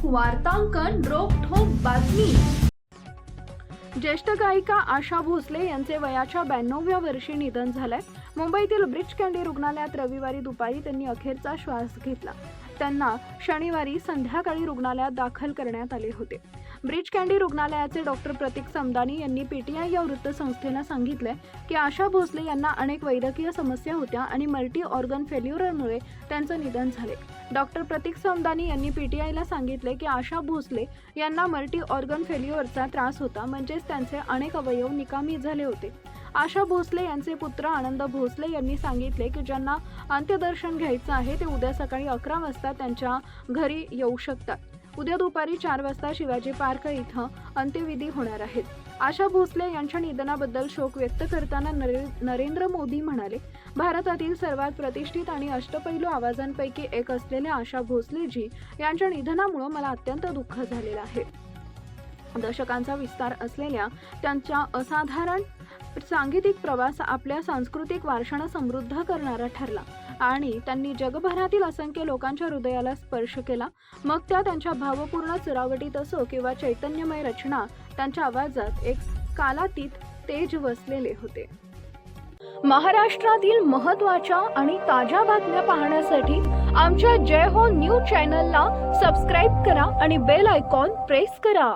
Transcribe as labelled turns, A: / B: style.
A: वार्तांकन रोखठोक बातमी। ज्येष्ठ गायिका आशा भोसले यांचे वयाच्या 92व्या वर्षी निधन झालंय। मुंबईतील ब्रीच कँडी रुग्णालयात रविवारी दुपारी त्यांनी अखेरचा श्वास घेतला। त्यांना शनिवारी संध्याकाळी रुग्णालयात दाखल करण्यात आले होते। ब्रीच कँडी रुग्णालयाचे डॉक्टर प्रतीक समदानी यांनी पीटीआय या वृत्तसंस्थेला सांगितले की आशा भोसले यांना अनेक वैद्यकीय समस्या होत्या आणि मल्टी ऑर्गन फेल्युअरमुळे त्यांचे निधन झाले। डॉक्टर प्रतीक समदानी यांनी पीटीआयला सांगितले की आशा भोसले यांना मल्टी ऑर्गन फेल्युअरचा त्रास होता, म्हणजेच त्यांचे अनेक अवयव निकामी झाले होते। आशा भोसले यांचे पुत्र आनंद भोसले यांनी सांगितले की ज्यांना अंत्यदर्शन घ्यायचं आहे ते उद्या सकाळी 11 वाजता त्यांच्या घरी येऊ शकतात। उद्या दुपारी 4 वाजता शिवाजी पार्क इथं अंत्यविधी होणार आहेत। आशा भोसले यांच्या निधनाबद्दल शोक व्यक्त करताना नरेंद्र मोदी म्हणाले, भारतातील सर्वात प्रतिष्ठित आणि अष्टपैलू आवाजांपैकी एक असलेल्या आशा भोसलेजी यांच्या निधनामुळे मला अत्यंत दुःख झालेलं आहे। दशकांचा विस्तार असलेल्या त्यांच्या असाधारण सांगीतिक प्रवास आपल्या सांस्कृतिक वारशाने समृद्ध करणारा ठरला आणि त्यांनी जगभरातील असंख्य लोकांच्या हृदयाला स्पर्श केला। मग त्या त्यांच्या भावपूर्ण सुरावटीत असो किंवा चैतन्यमय रचना, त्यांच्या आवाजात एक कालातीत तेज वसलेले होते। महाराष्ट्रातील महत्त्वाच्या आणि ताज्या बातम्या पाहण्यासाठी आमच्या जय हो न्यूज चॅनलला सबस्क्राइब करा आणि बेल आयकॉन प्रेस करा।